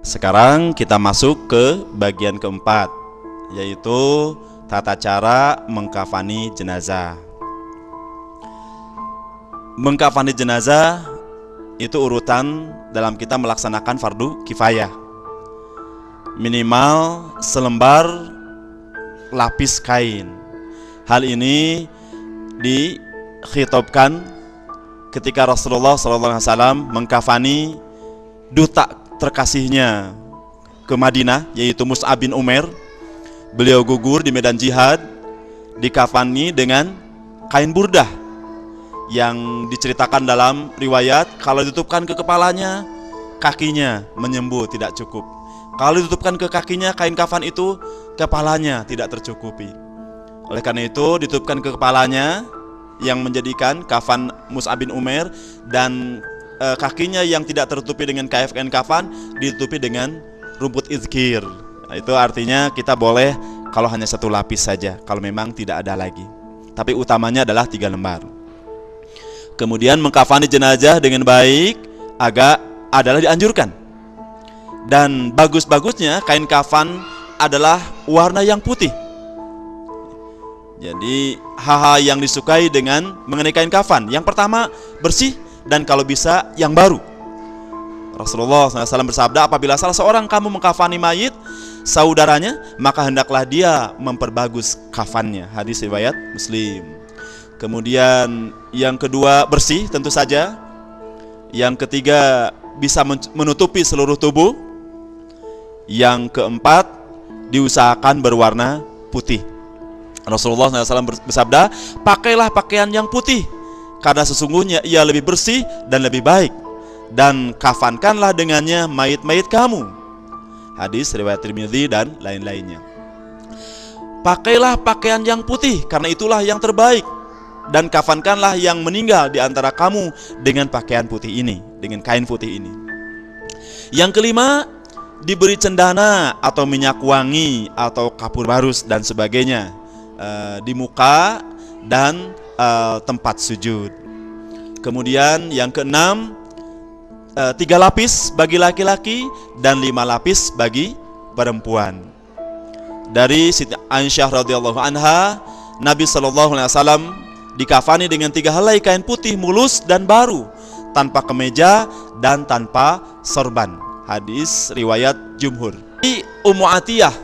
Sekarang kita masuk ke bagian keempat, yaitu tata cara mengkafani jenazah. Mengkafani jenazah itu urutan dalam kita melaksanakan fardu kifayah. Minimal selembar lapis kain. Hal ini dikhitabkan ketika Rasulullah SAW mengkafani duta terkasihnya ke Madinah, yaitu Mus'ab bin Umair. Beliau gugur di medan jihad, dikafani dengan kain burdah yang diceritakan dalam riwayat kalau ditutupkan ke kepalanya, kakinya menyembur tidak cukup. Kalau ditutupkan ke kakinya kain kafan itu, kepalanya tidak tercukupi. Oleh karena itu ditutupkan ke kepalanya yang menjadikan kafan Mus'ab bin Umair, dan kakinya yang tidak tertutupi dengan kain kafan ditutupi dengan rumput izkir. Nah, itu artinya kita boleh kalau hanya satu lapis saja, kalau memang tidak ada lagi. Tapi utamanya adalah 3 lembar. Kemudian mengkafani jenazah dengan baik adalah dianjurkan. Dan bagus-bagusnya kain kafan adalah warna yang putih. Jadi hal-hal yang disukai dengan mengenai kain kafan, yang pertama bersih, dan kalau bisa yang baru. Rasulullah SAW bersabda, apabila salah seorang kamu mengkafani mayit saudaranya, maka hendaklah dia memperbagus kafannya. Hadis riwayat Muslim. Kemudian yang kedua bersih tentu saja. Yang ketiga bisa menutupi seluruh tubuh. Yang keempat diusahakan berwarna putih. Rasulullah SAW bersabda, pakailah pakaian yang putih, karena sesungguhnya ia lebih bersih dan lebih baik, dan kafankanlah dengannya mayit-mayit kamu. Hadis riwayat Tirmidzi dan lain-lainnya. Pakailah pakaian yang putih, karena itulah yang terbaik, dan kafankanlah yang meninggal di antara kamu dengan pakaian putih ini, dengan kain putih ini. Yang kelima, diberi cendana atau minyak wangi atau kapur barus dan sebagainya di muka dan tempat sujud. Kemudian yang keenam, 3 lapis bagi laki-laki dan 5 lapis bagi perempuan. Dari Siti Aisyah radhiyallahu anha, Nabi SAW dikafani dengan 3 helai kain putih mulus dan baru, tanpa kemeja dan tanpa sorban. Hadis riwayat jumhur. Di Ummu Atiyah,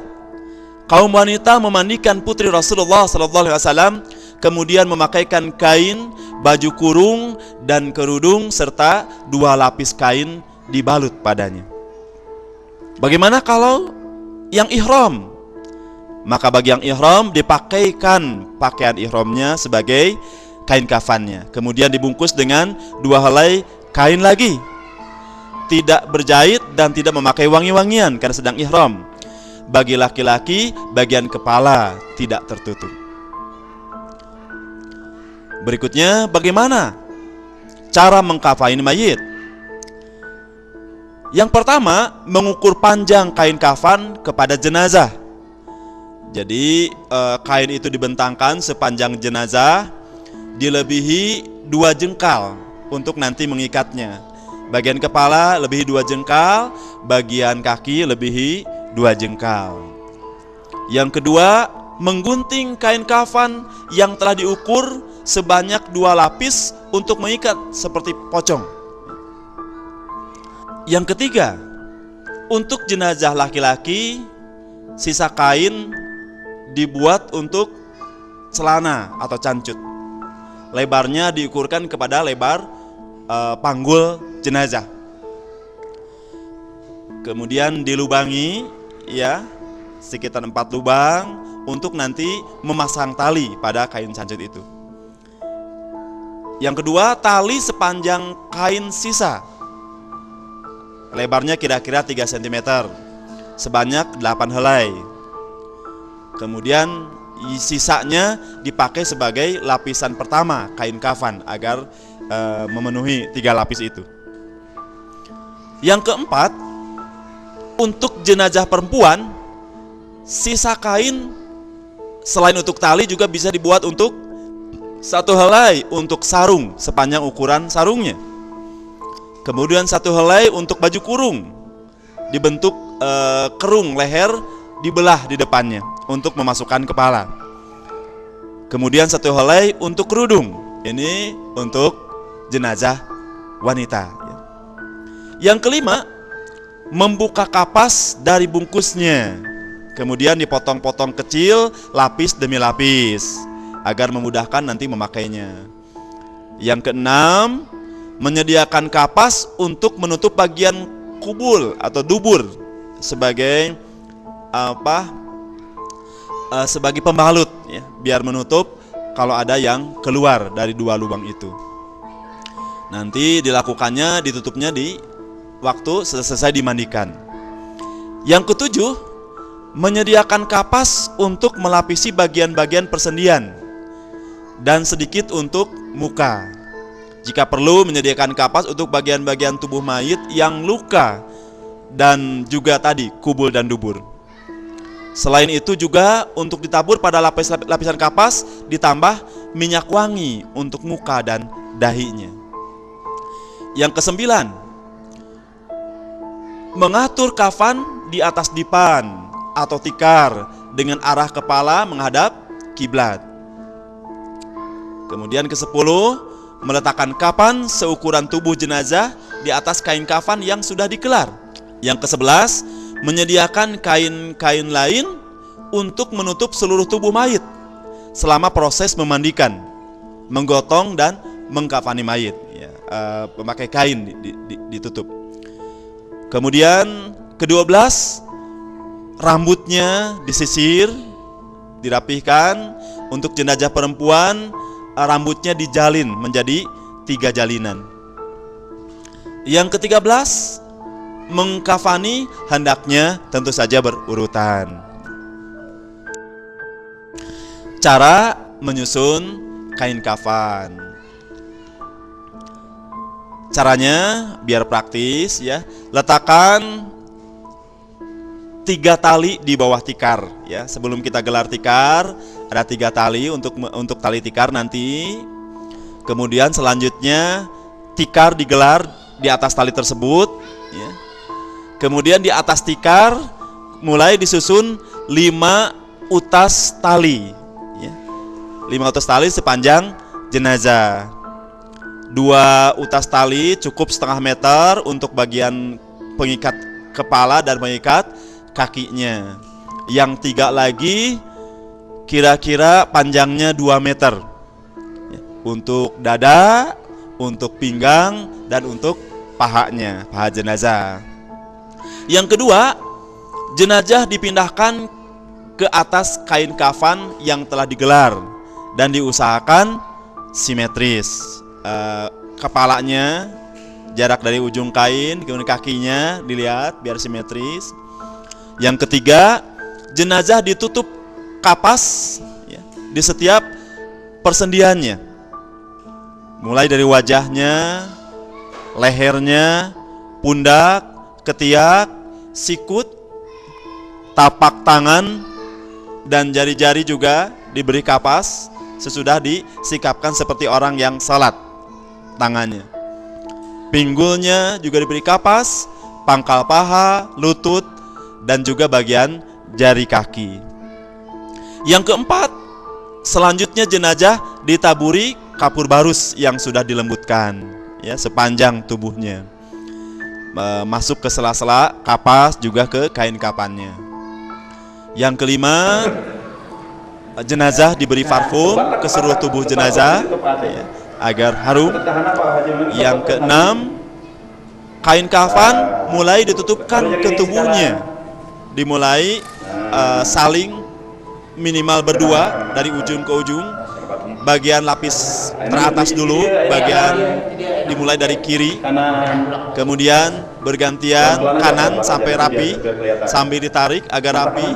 kaum wanita memandikan putri Rasulullah SAW, kemudian memakaikan kain, baju kurung dan kerudung serta 2 lapis kain dibalut padanya. Bagaimana kalau yang ihram? Maka bagi yang ihram dipakaikan pakaian ihramnya sebagai kain kafannya, kemudian dibungkus dengan 2 helai kain lagi, tidak berjahit dan tidak memakai wangi-wangian karena sedang ihram. Bagi laki-laki, bagian kepala tidak tertutup. Berikutnya, bagaimana cara mengkafani mayit? Yang pertama, mengukur panjang kain kafan kepada jenazah. Jadi kain itu dibentangkan sepanjang jenazah, dilebihi 2 jengkal untuk nanti mengikatnya. Bagian kepala lebihi 2 jengkal, bagian kaki lebihi 2 jengkal. Yang kedua, menggunting kain kafan yang telah diukur sebanyak 2 lapis untuk mengikat seperti pocong. Yang ketiga, untuk jenazah laki-laki, sisa kain dibuat untuk celana atau cancut. Lebarnya diukurkan kepada lebar panggul jenazah. Kemudian dilubangi ya sekitar 4 lubang untuk nanti memasang tali pada kain cancut itu. Yang kedua, tali sepanjang kain sisa, lebarnya kira-kira 3 cm, sebanyak 8 helai. Kemudian sisanya dipakai sebagai lapisan pertama kain kafan agar memenuhi 3 lapis itu. Yang keempat, untuk jenazah perempuan, sisa kain selain untuk tali juga bisa dibuat untuk 1 helai untuk sarung sepanjang ukuran sarungnya. Kemudian 1 helai untuk baju kurung, dibentuk kerung leher, dibelah di depannya untuk memasukkan kepala. Kemudian satu helai untuk kerudung, ini untuk jenazah wanita. Yang kelima, membuka kapas dari bungkusnya, kemudian dipotong-potong kecil lapis demi lapis agar memudahkan nanti memakainya. Yang keenam, menyediakan kapas untuk menutup bagian kubul atau dubur sebagai sebagai pembalut, ya, biar menutup kalau ada yang keluar dari dua lubang itu. Nanti dilakukannya, ditutupnya di waktu selesai dimandikan. Yang ketujuh, menyediakan kapas untuk melapisi bagian-bagian persendian dan sedikit untuk muka. Jika perlu, menyediakan kapas untuk bagian-bagian tubuh mayit yang luka dan juga tadi kubul dan dubur. Selain itu juga untuk ditabur pada lapisan kapas ditambah minyak wangi untuk muka dan dahinya. Yang kesembilan, mengatur kafan di atas dipan atau tikar dengan arah kepala menghadap kiblat. Kemudian ke-10, meletakkan kafan seukuran tubuh jenazah di atas kain kafan yang sudah dikelar. Yang ke-11, menyediakan kain-kain lain untuk menutup seluruh tubuh mayit selama proses memandikan, menggotong dan mengkafani mayit, ya, memakai kain ditutup. Kemudian ke-12, rambutnya disisir, dirapihkan. Untuk jenazah perempuan, rambutnya dijalin menjadi 3 jalinan. Yang ke-13, mengkafani hendaknya tentu saja berurutan. Cara menyusun kain kafan. Caranya biar praktis, ya. Letakkan 3 tali di bawah tikar, ya. Sebelum kita gelar tikar, ada 3 tali untuk tali tikar nanti. Kemudian selanjutnya tikar digelar di atas tali tersebut, ya. Kemudian di atas tikar mulai disusun 5 utas tali, ya. 5 utas tali sepanjang jenazah. 2 utas tali cukup setengah meter untuk bagian pengikat kepala dan pengikat kakinya. Yang 3 lagi kira-kira panjangnya 2 meter, ya, untuk dada, untuk pinggang, dan untuk pahanya, paha jenazah. Yang kedua, jenazah dipindahkan ke atas kain kafan yang telah digelar dan diusahakan simetris. Kepalanya jarak dari ujung kain, kemudian kakinya dilihat biar simetris. Yang ketiga, jenazah ditutup kapas, ya, di setiap persendiannya, mulai dari wajahnya, lehernya, pundak, ketiak, sikut, tapak tangan, dan jari-jari juga diberi kapas sesudah disikapkan seperti orang yang salat tangannya. Pinggulnya juga diberi kapas, pangkal paha, lutut, dan juga bagian jari kaki. Yang keempat, selanjutnya jenazah ditaburi kapur barus yang sudah dilembutkan, ya, sepanjang tubuhnya, masuk ke sela-sela kapas juga ke kain kafannya. Yang kelima, jenazah diberi parfum ke seluruh tubuh jenazah, ya, agar harum. Yang keenam, kain kafan mulai ditutupkan ke tubuhnya, dimulai saling minimal berdua dari ujung ke ujung. Bagian lapis teratas dulu, bagian dimulai dari kiri, kemudian bergantian kanan sampai rapi, sambil ditarik agar rapi,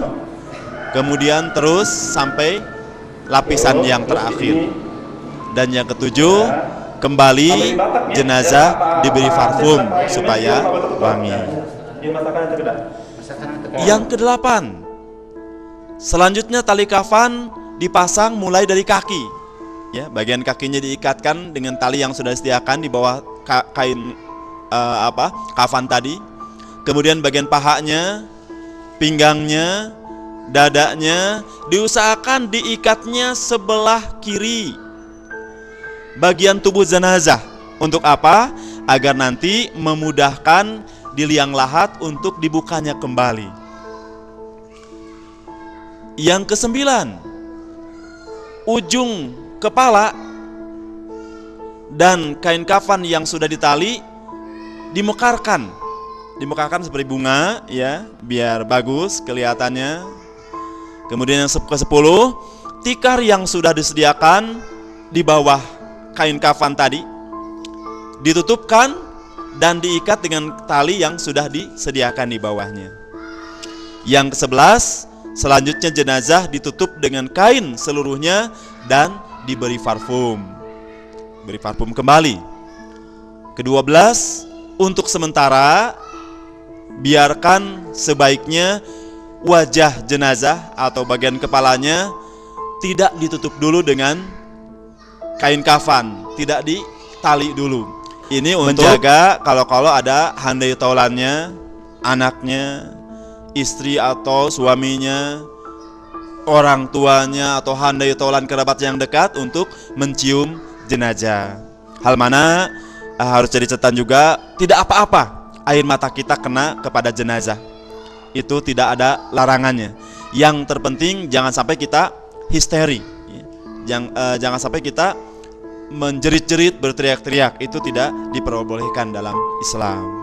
kemudian terus sampai lapisan yang terakhir. Dan yang ketujuh, kembali jenazah diberi parfum supaya wangi. Yang kedelapan, selanjutnya tali kafan dipasang mulai dari kaki, ya, bagian kakinya diikatkan dengan tali yang sudah disediakan di bawah kain kafan tadi. kemudian bagian pahanya, pinggangnya, dadanya, diusahakan diikatnya sebelah kiri bagian tubuh jenazah. Untuk apa? Agar nanti memudahkan di liang lahat untuk dibukanya kembali. Yang kesembilan, ujung kepala dan kain kafan yang sudah ditali dimekarkan seperti bunga, ya, biar bagus kelihatannya. Kemudian yang ke-10, tikar yang sudah disediakan di bawah kain kafan tadi ditutupkan dan diikat dengan tali yang sudah disediakan di bawahnya. Yang ke-11, selanjutnya jenazah ditutup dengan kain seluruhnya dan diberi parfum. Beri parfum kembali. Ke-12, untuk sementara biarkan sebaiknya wajah jenazah atau bagian kepalanya tidak ditutup dulu dengan kain kafan, tidak ditali dulu. Ini untuk menjaga kalau ada handai taulannya, anaknya, istri atau suaminya, orang tuanya atau handai taulan kerabat yang dekat untuk mencium jenazah. Hal mana harus jadi catatan juga, tidak apa-apa air mata kita kena kepada jenazah. Itu tidak ada larangannya. Yang terpenting jangan sampai kita histeri. Jangan sampai kita menjerit-jerit, berteriak-teriak. Itu tidak diperbolehkan dalam Islam.